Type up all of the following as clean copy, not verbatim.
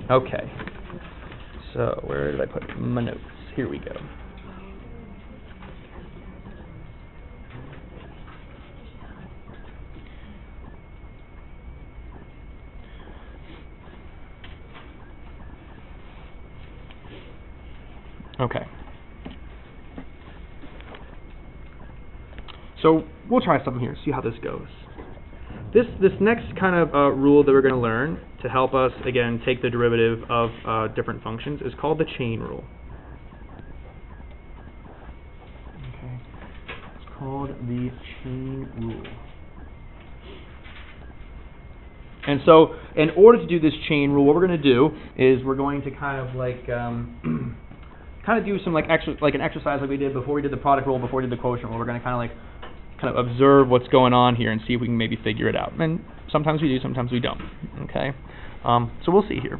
Okay. So where did I put my notes? Here we go. Okay. So we'll try something here, see how this goes. This next kind of rule that we're going to learn to help us, again, take the derivative of different functions is called the chain rule. Okay. It's called the chain rule. And so, in order to do this chain rule, what we're going to do is we're going to kind of like kind of do some like an exercise like we did before we did the product rule, before we did the quotient rule. We're going to kind of observe what's going on here and see if we can maybe figure it out. And sometimes we do, sometimes we don't. Okay, so we'll see here.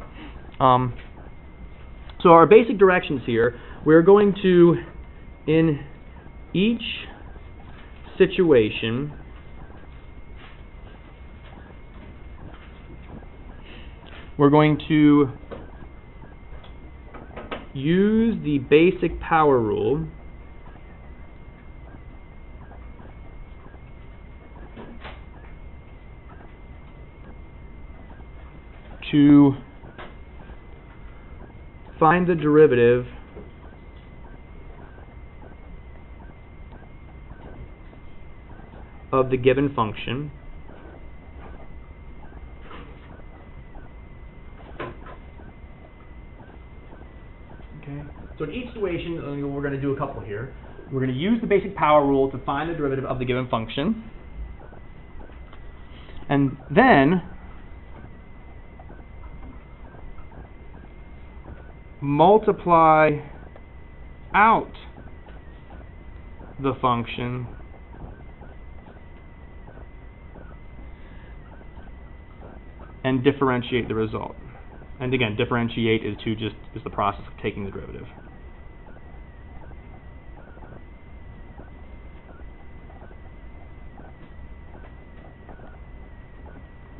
So our basic directions here, we're going to, in each situation, we're going to use the basic power rule to find the derivative of the given function Okay. So in each situation, we're going to do a couple here. We're going to use the basic power rule to find the derivative of the given function. And then multiply out the function and differentiate the result. And again, differentiate is the process of taking the derivative.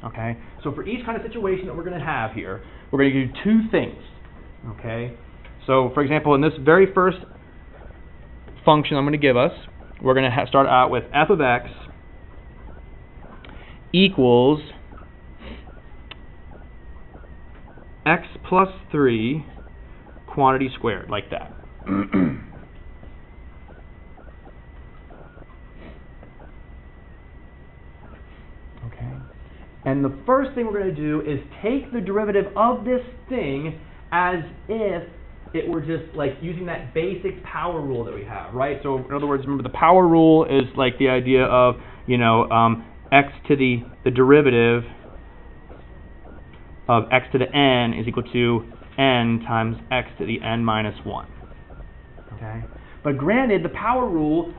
Okay, so for each kind of situation that we're going to have here, we're going to do two things. Okay, so for example, in this very first function I'm going to give us, we're going to start out with f of x equals x plus 3 quantity squared, like that. Okay. And the first thing we're going to do is take the derivative of this thing as if it were just like using that basic power rule that we have, right? So in other words, remember the power rule is like the idea of, x to the derivative of x to the n is equal to n times x to the n minus 1. Okay? But granted, the power rule,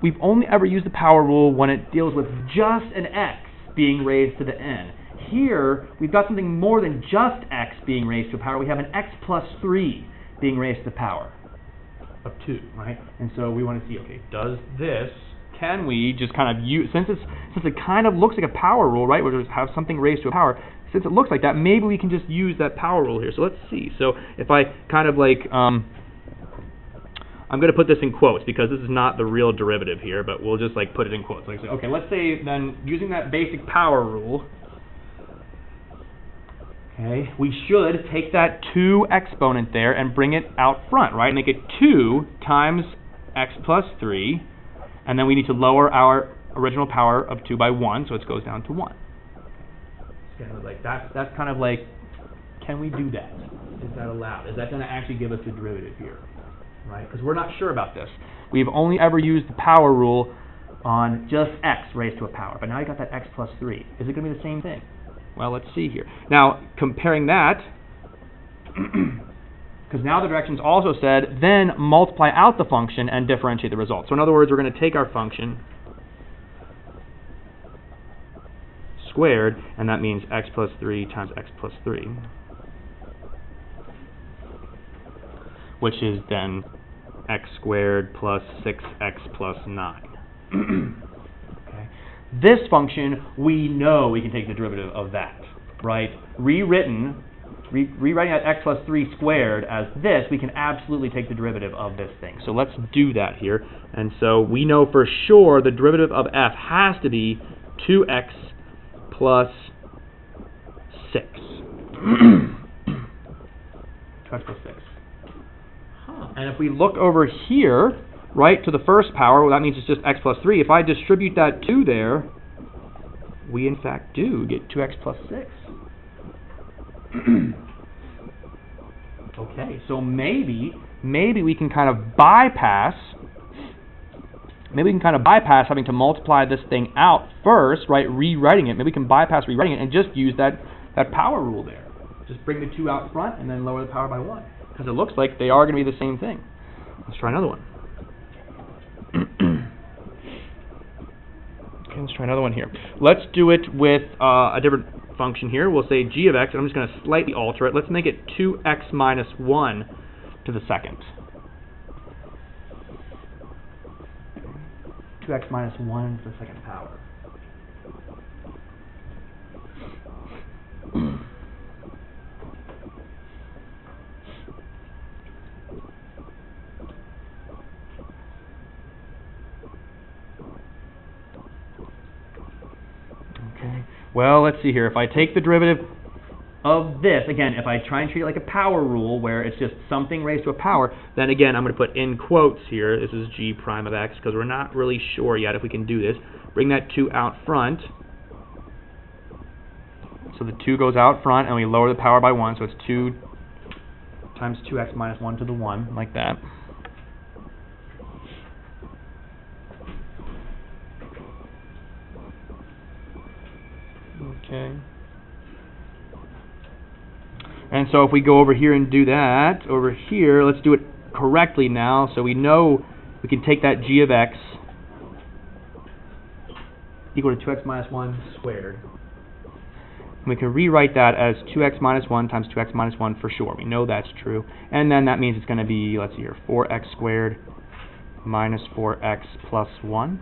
we've only ever used the power rule when it deals with just an x being raised to the n. Here, we've got something more than just x being raised to a power. We have an x plus 3 being raised to the power of 2, right? And so we want to see, okay, does this, can we just kind of use, since it kind of looks like a power rule, right, where we just have something raised to a power, since it looks like that, maybe we can just use that power rule here. So let's see. So if I kind of like, I'm going to put this in quotes because this is not the real derivative here, but we'll just like put it in quotes. Like, okay, let's say then using that basic power rule, okay, we should take that 2 exponent there and bring it out front, right? Make it 2 times x plus 3, and then we need to lower our original power of 2 by 1, so it goes down to 1. Kind of like that's kind of like, can we do that? Is that allowed? Is that going to actually give us the derivative here? Right? Because we're not sure about this. We've only ever used the power rule on just x raised to a power. But now you got that x plus 3. Is it going to be the same thing? Well, let's see here. Now, comparing that, because now the directions also said, then multiply out the function and differentiate the result. So in other words, we're going to take our function squared, and that means x plus 3 times x plus 3, which is then x squared plus 6x plus 9. Okay. This function, we know we can take the derivative of that, right? Rewritten, rewriting that x plus 3 squared as this, we can absolutely take the derivative of this thing. So let's do that here. And so we know for sure the derivative of f has to be 2x plus 6. 2x plus 6. And if we look over here, right, to the first power, well, that means it's just x plus 3. If I distribute that 2 there, we in fact do get 2x plus 6. Okay, so maybe we can kind of bypass having to multiply this thing out first, right, rewriting it. Maybe we can bypass rewriting it and just use that power rule there. Just bring the 2 out front and then lower the power by 1. Because it looks like they are going to be the same thing. Let's try another one. Okay, let's try another one here. Let's do it with a different function here. We'll say g of x, and I'm just going to slightly alter it. Let's make it 2x minus 1 to the second. 2x minus 1 to the second power. Well, let's see here. If I take the derivative of this, again, if I try and treat it like a power rule where it's just something raised to a power, then again, I'm going to put in quotes here, this is g prime of x, because we're not really sure yet if we can do this. Bring that 2 out front. So the 2 goes out front, and we lower the power by 1, so it's 2 times 2x minus 1 to the 1, like that. Okay. And so if we go over here and do that, over here, let's do it correctly now. So we know we can take that g of x equal to 2x minus 1 squared. And we can rewrite that as 2x minus 1 times 2x minus 1 for sure. We know that's true. And then that means it's going to be, let's see here, 4x squared minus 4x plus 1.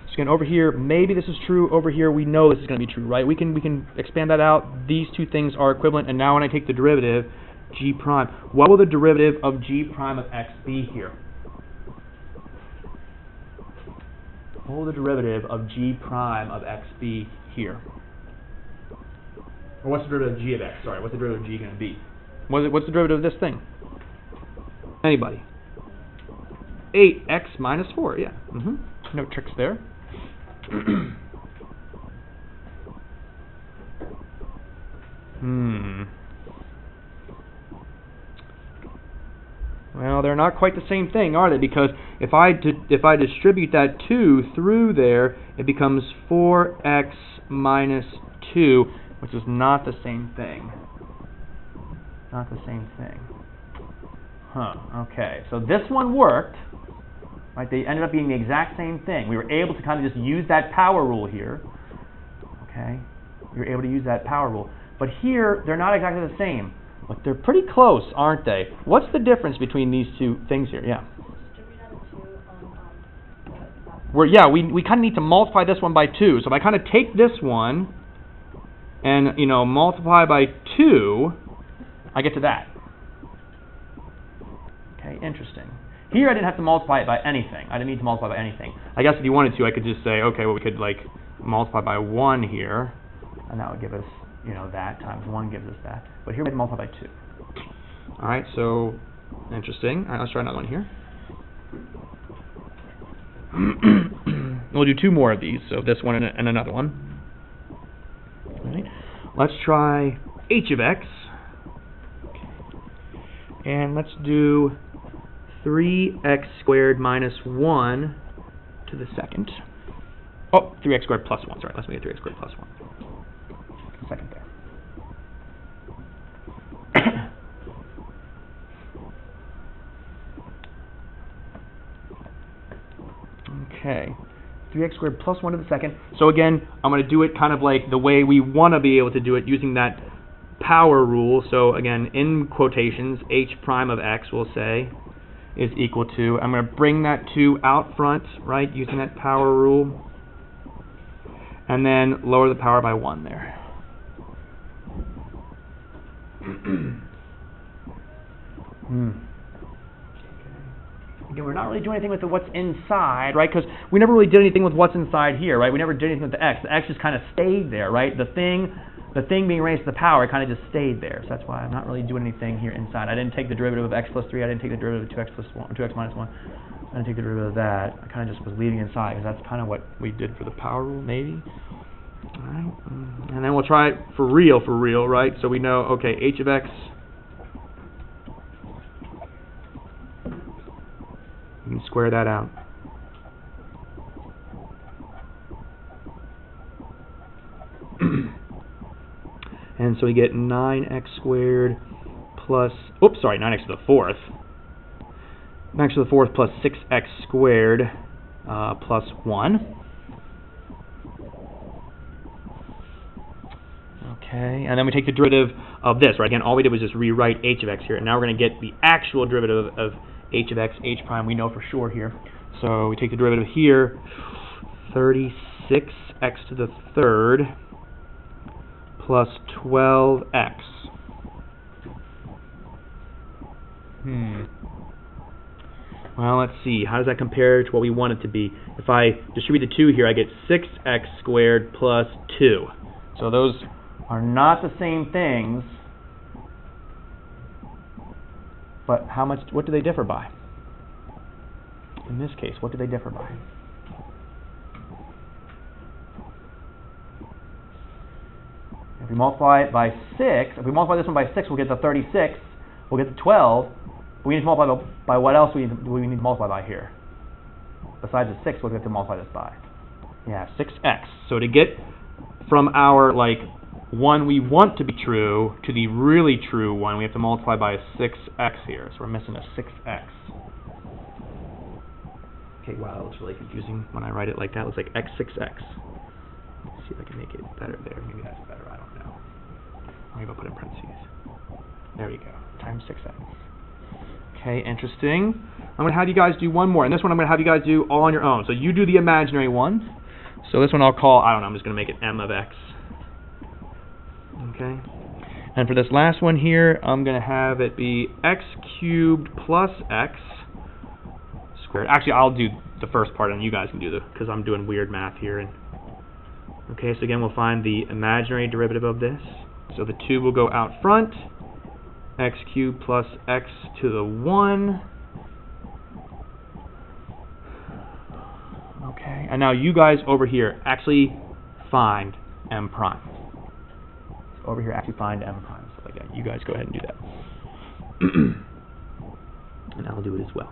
So again, over here, maybe this is true. Over here, we know this is going to be true, right? We can expand that out. These two things are equivalent. And now when I take the derivative, g prime, what will the derivative of g prime of x be here? What will the derivative of g prime of x be here? Or what's the derivative of g of x? Sorry, what's the derivative of g going to be? What's the derivative of this thing? Anybody? 8x minus 4, yeah. No tricks there. Well, they're not quite the same thing, are they? Because if I distribute that 2 through there, it becomes 4x minus 2, which is not the same thing. Not the same thing. Okay, so this one worked. Right, they ended up being the exact same thing. We were able to kind of just use that power rule here. Okay, we were able to use that power rule. But here, they're not exactly the same. But they're pretty close, aren't they? What's the difference between these two things here? Yeah. We kind of need to multiply this one by 2. So if I kind of take this one and, multiply by 2, I get to that. Okay, interesting. Here I didn't have to multiply it by anything. I didn't need to multiply by anything. I guess if you wanted to, I could just say, okay, well, we could multiply by 1 here, and that would give us, that times 1 gives us that. But here we have to multiply by 2. All right, so interesting. All right, let's try another one here. We'll do 2 more of these, so this one and another one. All right, let's try h of x, and let's do 3x squared minus 1 to the second. Oh, 3x squared plus 1. Sorry, let's make it 3x squared plus 1. Second there. Okay. 3x squared plus 1 to the second. So again, I'm going to do it kind of like the way we want to be able to do it, using that power rule. So again, in quotations, h prime of x, we'll say, is equal to, I'm going to bring that 2 out front, right, using that power rule, and then lower the power by 1 there. Again, we're not really doing anything with what's inside, right? Because we never really did anything with what's inside here, right? We never did anything with the x. The x just kind of stayed there, right? The thing being raised to the power kind of just stayed there. So that's why I'm not really doing anything here inside. I didn't take the derivative of x plus 3. I didn't take the derivative of 2x plus 1, 2x minus 1. I didn't take the derivative of that. I kind of just was leaving inside because that's kind of what we did for the power rule, maybe. All right. And then we'll try it for real, right? So we know, okay, h of x. You can square that out. And so we get 9x squared plus, 9x to the 4th. 9x to the 4th plus 6x squared plus 1. Okay, and then we take the derivative of this, right? Again, all we did was just rewrite h of x here, and now we're going to get the actual derivative of h of x, h prime, we know for sure here. So we take the derivative here, 36x to the 3rd plus 12x. Well, let's see. How does that compare to what we want it to be? If I distribute the 2 here, I get 6x squared plus 2. So those are not the same things. But how much? What do they differ by? In this case, what do they differ by? If we multiply it by 6, if we multiply this one by 6, we'll get the 36. We'll get the 12. But we need to multiply by what else do we need to multiply by here? Besides the 6, what do we have to multiply this by? Yeah, 6x. So to get from our one we want to be true to the really true one, we have to multiply by a 6x here. So we're missing a 6x. Okay, wow, that looks really confusing when I write it like that. It looks like x6x. Let's see if I can make it better there. Maybe that's better, I don't know. Maybe I'll put in parentheses. There you go, times 6x. Okay, interesting. I'm going to have you guys do one more. And this one I'm going to have you guys do all on your own. So you do the imaginary one. So this one I'll call, I don't know, I'm just going to make it m of x. Okay. And for this last one here, I'm going to have it be x cubed plus x squared. Actually, I'll do the first part, and you guys can do because I'm doing weird math here. And okay, so again, we'll find the imaginary derivative of this. So the 2 will go out front. X cubed plus x to the 1. Okay, and now you guys over here actually find m prime. So over here actually find m prime. So again, you guys go ahead and do that. And I'll do it as well.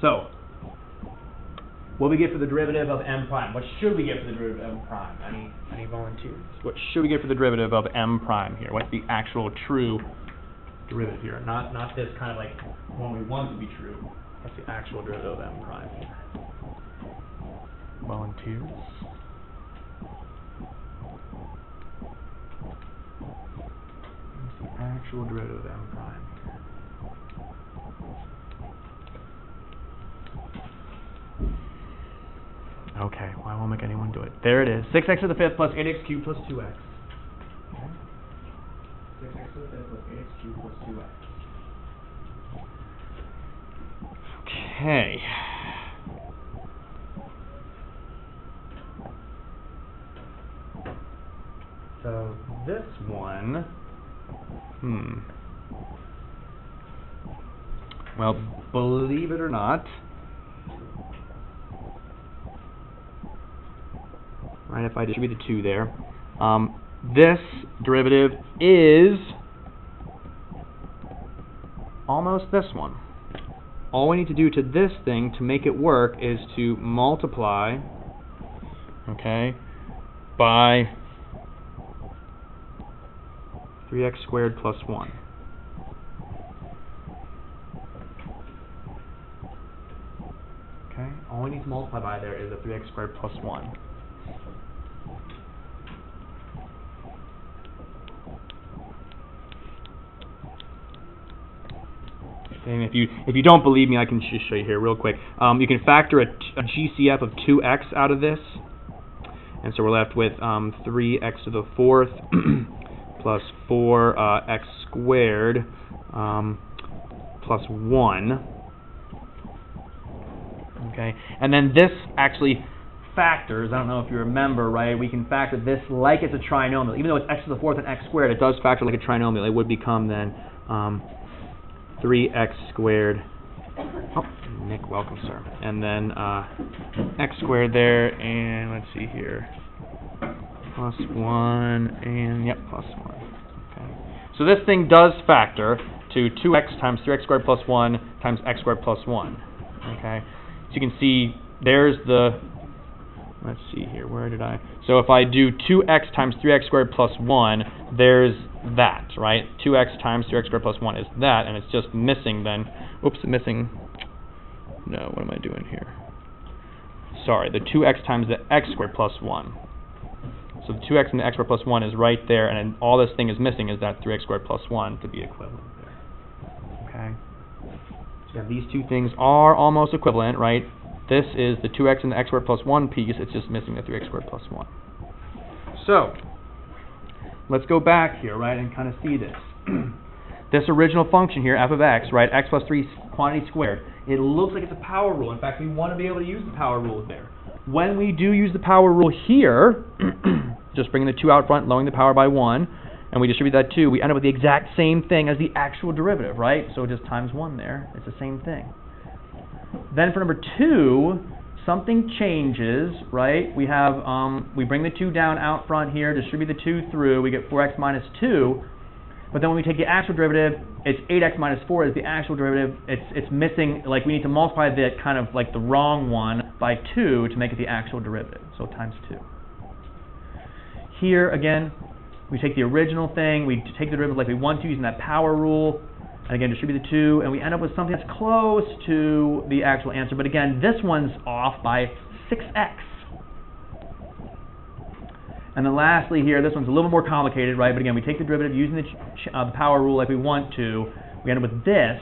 So, what do we get for the derivative of m prime? What should we get for the derivative of m prime? Any volunteers? What should we get for the derivative of m prime here? What's the actual true derivative here? Not this kind of like one we want to be true. What's the actual derivative of m prime here? Volunteers? What's the actual derivative of m prime here? Okay, well, I won't make anyone do it. There it is. 6x to the fifth plus 8x cubed plus 2x. Okay. 6x to the fifth plus 8x cubed plus 2x. Okay. So this one, well, believe it or not, right, if I distribute the 2 there, this derivative is almost this one. All we need to do to this thing to make it work is to multiply, okay, by 3x squared plus 1. Okay, all we need to multiply by there is a 3x squared plus 1. And if you don't believe me, I can just show you here real quick. You can factor a GCF of 2x out of this, and so we're left with 3x to the fourth plus 4x squared plus 1. Okay, and then this actually factors. I don't know if you remember, right? We can factor this like it's a trinomial. Even though it's x to the fourth and x squared, it does factor like a trinomial. It would become then 3x squared, oh, Nick, welcome, sir, and then x squared there, and let's see here, plus 1, and yep, plus 1. Okay. So this thing does factor to 2x times 3x squared plus 1 times x squared plus 1. Okay, so you can see there's the, let's see here, where did I, so if I do 2x times 3x squared plus 1, there's that, right? 2x times 3x squared plus 1 is that, and it's just missing then, oops, missing, no, what am I doing here? Sorry, the 2x times the x squared plus 1. So the 2x and the x squared plus 1 is right there, and all this thing is missing is that 3x squared plus 1 to be equivalent there. Okay? So yeah, these two things are almost equivalent, right? This is the 2x and the x squared plus 1 piece, it's just missing the 3x squared plus 1. So, let's go back here, right, and kind of see this. This original function here, f of x, right, x plus 3 quantity squared, it looks like it's a power rule. In fact, we want to be able to use the power rule there. When we do use the power rule here, just bringing the 2 out front, lowering the power by 1, and we distribute that 2, we end up with the exact same thing as the actual derivative, right? So just times 1 there, it's the same thing. Then for number 2, something changes, right? We have, we bring the 2 down out front here, distribute the 2 through, we get 4x minus 2, but then when we take the actual derivative, it's 8x minus 4 is the actual derivative. It's missing, like we need to multiply the kind of like the wrong one by 2 to make it the actual derivative, so times 2. Here, again, we take the original thing, we take the derivative like we want to using that power rule, and again, distribute the 2, and we end up with something that's close to the actual answer. But again, this one's off by 6x. And then lastly here, this one's a little more complicated, right? But again, we take the derivative using the power rule like we want to. We end up with this,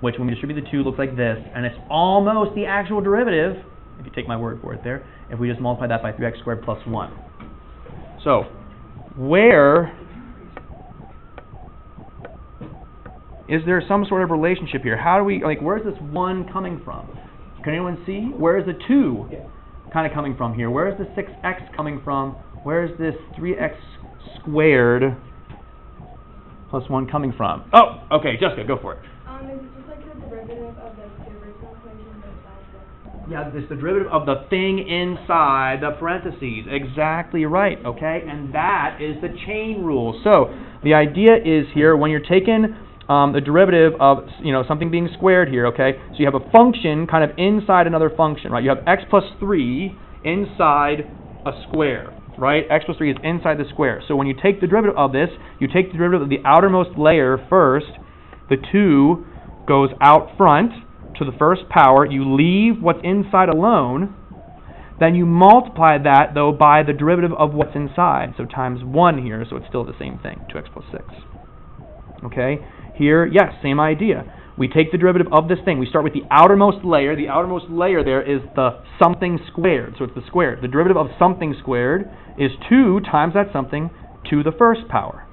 which when we distribute the 2 looks like this. And it's almost the actual derivative, if you take my word for it there, if we just multiply that by 3x squared plus 1. So, where is there some sort of relationship here? How do we, like, where's this 1 coming from? Can anyone see? Where is the 2 kind of coming from here? Where is the 6x coming from? Where is this 3x squared plus 1 coming from? Oh, okay, Jessica, go for it. Is it just like the derivative of the original equation besides the... Yeah, it's the derivative of the thing inside the parentheses. Exactly right, okay? And that is the chain rule. So, the idea is here, when you're taking the derivative of, something being squared here, okay? So you have a function kind of inside another function, right? You have x plus 3 inside a square, right? X plus 3 is inside the square. So when you take the derivative of this, you take the derivative of the outermost layer first. The 2 goes out front to the first power. You leave what's inside alone. Then you multiply that, though, by the derivative of what's inside. So times 1 here, so it's still the same thing, 2x plus 6. Okay? Here, yes, same idea. We take the derivative of this thing. We start with the outermost layer. The outermost layer there is the something squared. So it's the squared. The derivative of something squared is 2 times that something to the first power.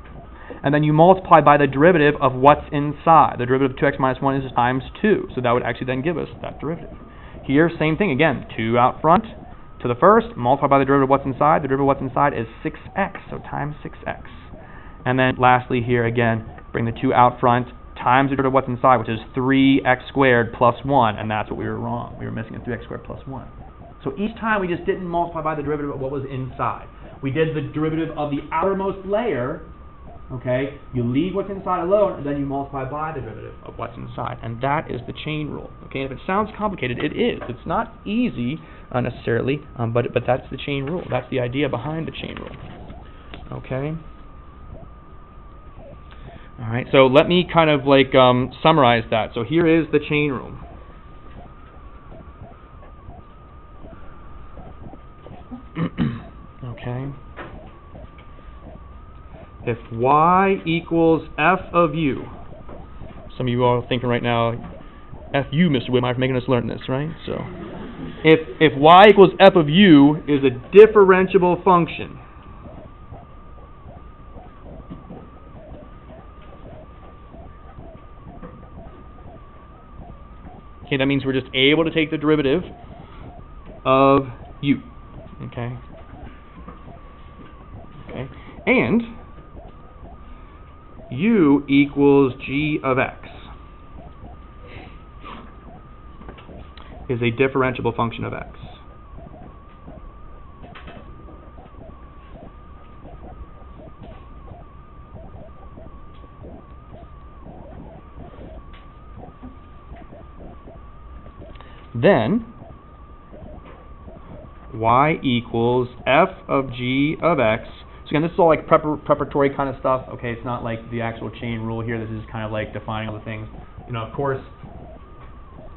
And then you multiply by the derivative of what's inside. The derivative of 2x minus 1 is times 2. So that would actually then give us that derivative. Here, same thing again. 2 out front to the first, multiply by the derivative of what's inside. The derivative of what's inside is 6x, so times 6x. And then lastly here again, bring the 2 out front, times the derivative of what's inside, which is 3x squared plus 1, and that's what we were wrong. We were missing a 3x squared plus 1. So each time we just didn't multiply by the derivative of what was inside. We did the derivative of the outermost layer, okay? You leave what's inside alone, and then you multiply by the derivative of what's inside. And that is the chain rule, okay? And if it sounds complicated, it is. It's not easy necessarily, but that's the chain rule. That's the idea behind the chain rule, okay? All right, so let me kind of like summarize that. So here is the chain rule. Okay. If y equals f of u, some of you are thinking right now, f u, Mr. Whitmire, for making us learn this, right? So, if y equals f of u is a differentiable function, okay, that means we're just able to take the derivative of u, okay? Okay, and u equals g of x is a differentiable function of x. Then y equals f of g of x. So again, this is all like preparatory kind of stuff. Okay, it's not like the actual chain rule here. This is kind of like defining all the things. Of course,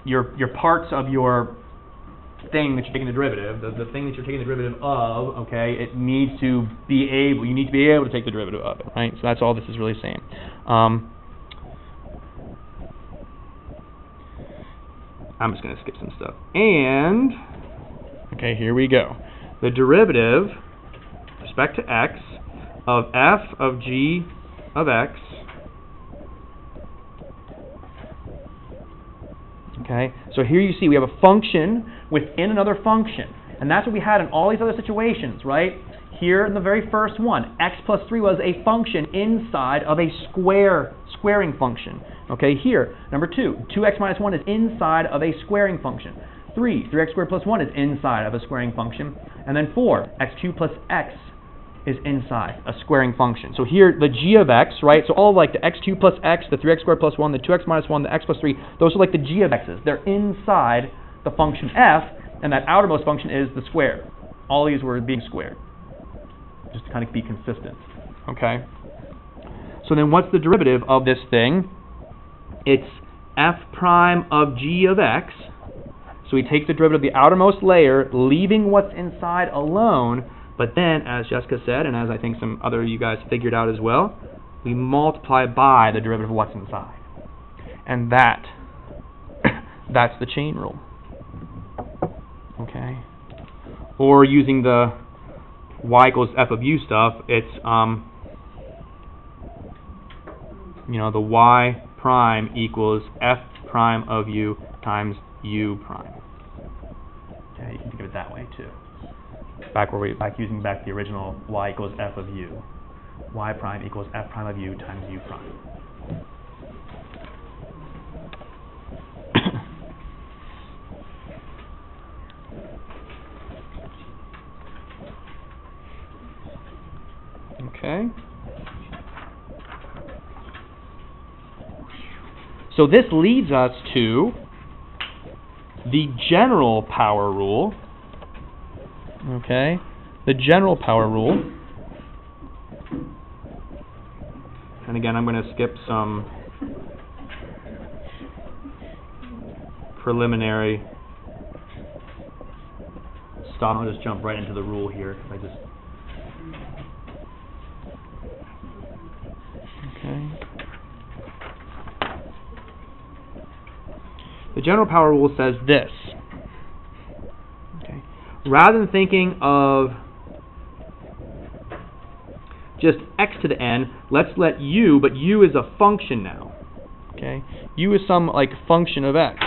your parts of your thing that you're taking the derivative, the thing that you're taking the derivative of, okay, you need to be able to take the derivative of it, right? So that's all this is really saying. I'm just going to skip some stuff. And, okay, here we go. The derivative, with respect to x, of f of g of x, okay, so here you see we have a function within another function. And that's what we had in all these other situations, right? Here in the very first one, x plus 3 was a function inside of a squaring function. Okay, here, number 2, 2x minus 1 is inside of a squaring function. 3x squared plus 1 is inside of a squaring function. And then 4, x2 plus x is inside a squaring function. So here, the g of x, right, so all like the x2 plus x, the 3x squared plus 1, the 2x minus 1, the x plus 3, those are like the g of x's. They're inside the function f, and that outermost function is the square. All these were being squared, just to kind of be consistent, okay? So then what's the derivative of this thing? It's f prime of g of x. So we take the derivative of the outermost layer, leaving what's inside alone, but then, as Jessica said, and as I think some other of you guys figured out as well, we multiply by the derivative of what's inside. And that's the chain rule. Okay? Or using the y equals f of u stuff, it's, the y prime equals f prime of u times u prime. Okay, you can think of it that way too. Using the original y equals f of u. Y prime equals f prime of u times u prime. Okay. So this leads us to the general power rule. Okay, the general power rule. And again, I'm going to skip some preliminary stuff. I'll just jump right into the rule here. Okay. The general power rule says this. Okay. Rather than thinking of just x to the n, let's let u, but u is a function now. Okay? U is some like function of x.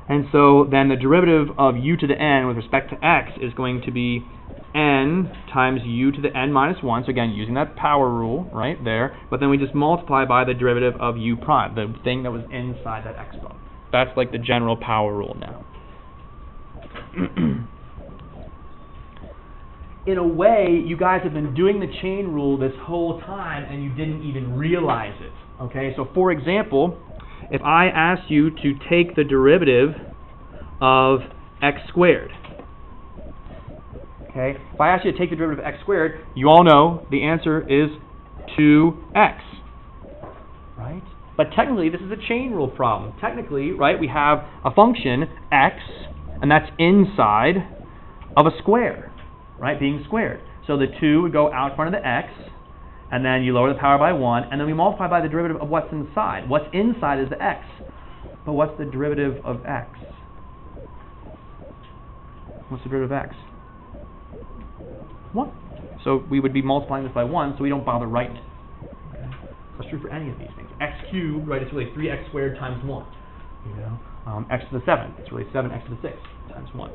And so then the derivative of u to the n with respect to x is going to be n times u to the n minus 1. So again, using that power rule right there. But then we just multiply by the derivative of u prime, the thing that was inside that exponent. That's like the general power rule now. In a way, you guys have been doing the chain rule this whole time and you didn't even realize it. Okay, so for example, if I asked you to take the derivative of x squared, okay, if I asked you to take the derivative of x squared, you all know the answer is 2x, right? But technically, this is a chain rule problem. Technically, right, we have a function, x, and that's inside of a square, right, being squared. So the 2 would go out front of the x, and then you lower the power by 1, and then we multiply by the derivative of what's inside. What's inside is the x. But what's the derivative of x? What's the derivative of x? 1. So we would be multiplying this by 1, so we don't bother writing it. Okay? That's true for any of these things. X cubed, right, it's really 3x squared times 1. You know? X to the 7, it's really 7x to the 6 times 1.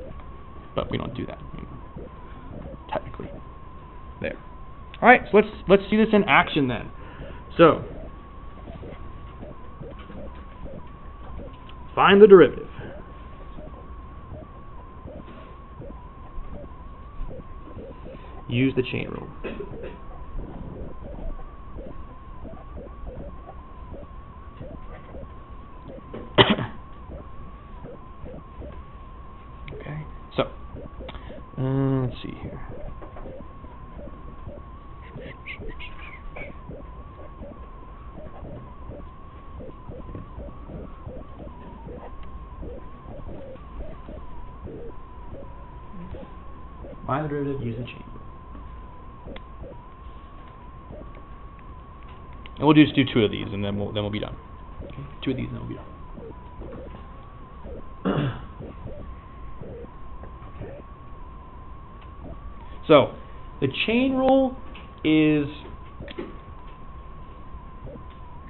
But we don't do that, you know, technically. There. All right, so let's see this in action then. So, find the derivative. Use the chain rule. Okay, so let's see here. Find the derivative, use the chain rule. And we'll just do 2 of these, and then we'll be done. Okay? 2 of these, and then we'll be done. Okay. So the chain rule is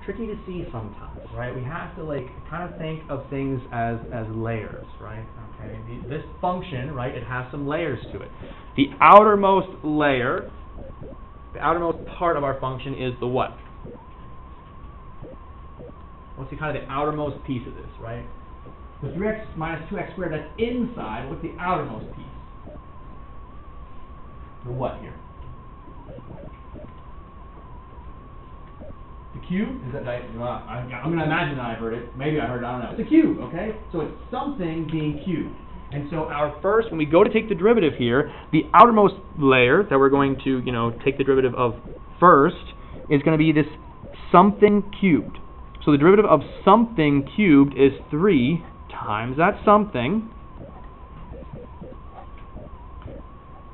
tricky to see sometimes, right? We have to like kind of think of things as layers, right? Okay. This function, right? It has some layers to it. The outermost layer, the outermost part of our function is the what? What's the kind of the outermost piece of this, right? The 3x minus 2x squared, that's inside. What's the outermost piece? The what here? The cube? Is that I'm going to imagine that I heard it. Maybe I heard it. I don't know. It's a cube, okay? So it's something being cubed. And so our first, when we go to take the derivative here, the outermost layer that we're going to, you know, take the derivative of first is going to be this something cubed. So the derivative of something cubed is 3 times that something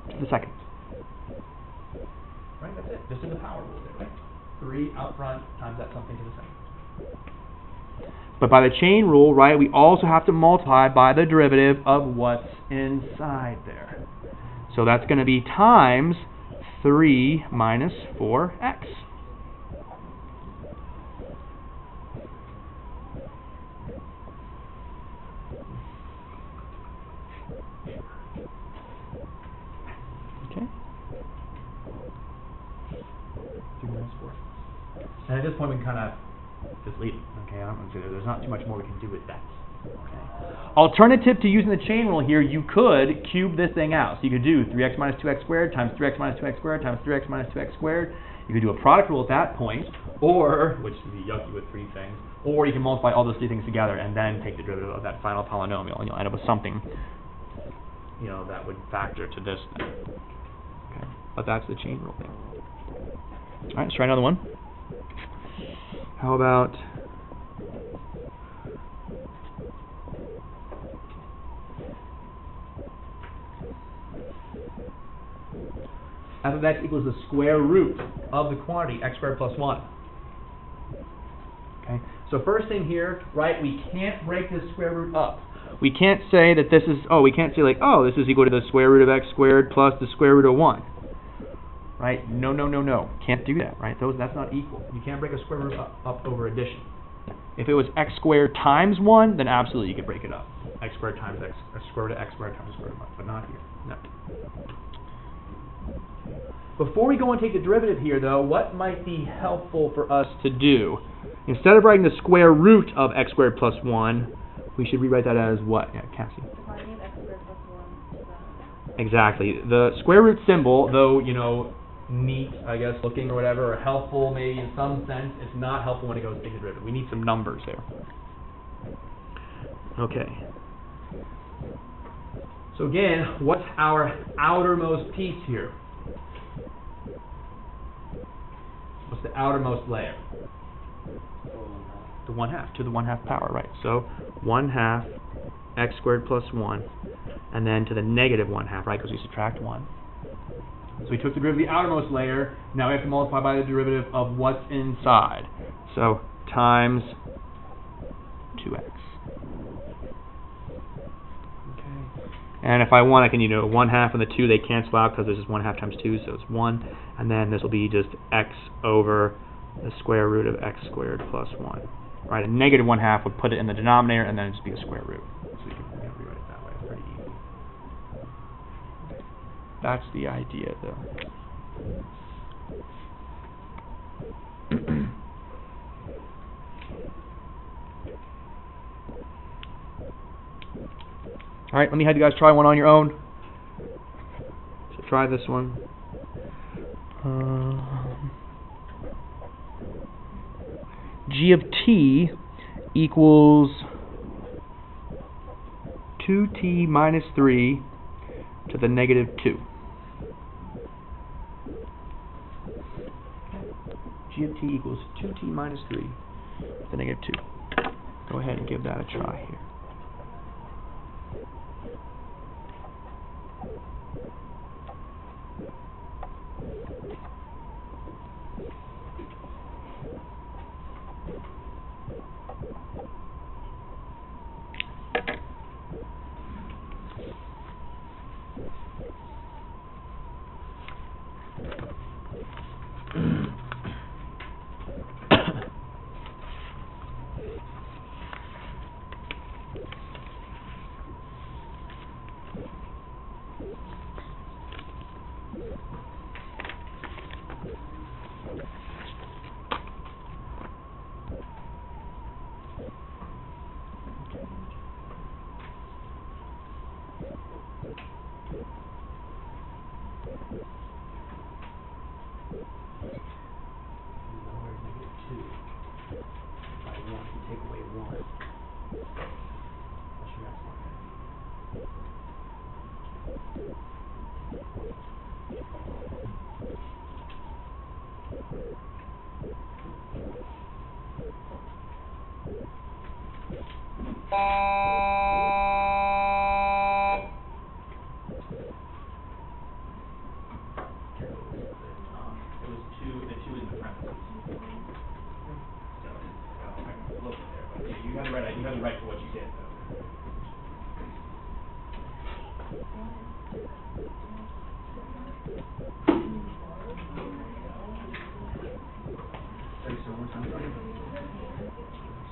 to the second. Right, that's it. Just in the power rule there, right? 3 out front times that something to the second. But by the chain rule, right, we also have to multiply by the derivative of what's inside there. So that's going to be times 3 minus 4x. Okay. 3 minus 4. And at this point we can kind of just leave it. Okay, there's not too much more we can do with that. Okay. Alternative to using the chain rule here, you could cube this thing out. So you could do 3x minus 2x squared times 3x minus 2x squared times 3x minus 2x squared. You could do a product rule at that point, or, which would be yucky with three things, or you can multiply all those three things together and then take the derivative of that final polynomial, and you'll end up with something, you know, that would factor to this thing. Okay, but that's the chain rule thing. All right, let's try another one. How about f of x equals the square root of the quantity x squared plus 1. Okay, so first thing here, right, we can't break this square root up. We can't say that this is, we can't say like, this is equal to the square root of x squared plus the square root of 1. Right? No, no, no, no. Can't do that, right? That's not equal. You can't break a square root up over addition. If it was x squared times 1, then absolutely you could break it up. X squared times x, or square root of x squared times square root of 1, but not here. No. Before we go and take the derivative here, though, what might be helpful for us to do? Instead of writing the square root of x squared plus 1, we should rewrite that as what? Yeah, Cassie. Exactly. The square root symbol, though, you know, neat, I guess, looking or whatever, or helpful maybe in some sense, it's not helpful when it goes to take the derivative. We need some numbers there. Okay. So again, what's our outermost piece here? What's the outermost layer? The 1/2, to the 1/2 power, right? So 1/2 x squared plus 1, and then to the negative 1/2, right? Because we subtract 1. So we took the derivative of the outermost layer. Now we have to multiply by the derivative of what's inside. So times 2x. Okay. And if I want, I can, 1/2 and the 2, they cancel out because this is 1/2 times 2, so it's 1. And then this will be just x over the square root of x squared plus 1. Right, a negative 1/2 would put it in the denominator, and then it'd just be a square root. So you can rewrite it that way. It's pretty easy. That's the idea, though. All right, let me have you guys try one on your own. So try this one. G of t equals 2t minus 3 to the negative 2. G of t equals 2t minus 3 to the negative 2. Go ahead and give that a try here.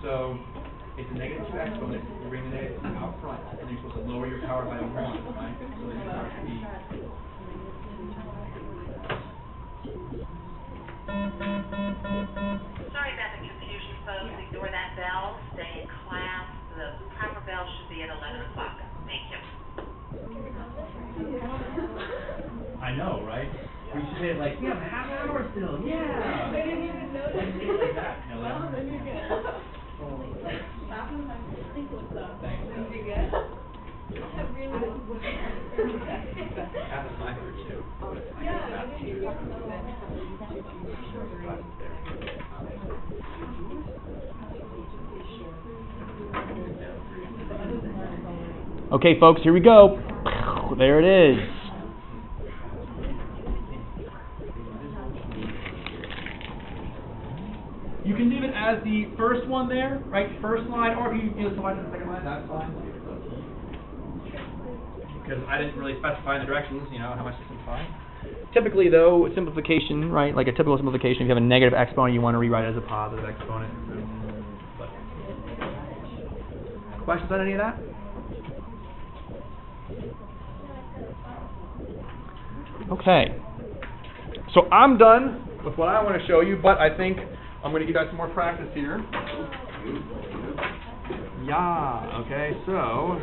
So it's a negative 2 exponent. You bring the negative 2 out front, and you're supposed to lower your power by 1, right? So then your power should be. Sorry about the confusion, folks. Ignore that bell. Stay in class. The proper bell should be at 11 o'clock. Thank you. I know, right? Or you should say it like, we have half an hour still, yeah. I didn't even notice. Like that, you know, Well, like- then you're good. Like, laugh when I'm sleep with them. Thanks. Then you're good. That really is. Have a sniper too. Yeah, I didn't even Okay, folks, here we go. There it is. You can leave it as the first one there, right? First line, or if you select the second line, that's fine. Because I didn't really specify the directions, you know, how much to simplify. Typically, though, simplification, right? Like a typical simplification, if you have a negative exponent, you want to rewrite it as a positive exponent. But questions on any of that? Okay. So I'm done with what I want to show you, but I think I'm going to give you guys some more practice here. Yeah, okay, so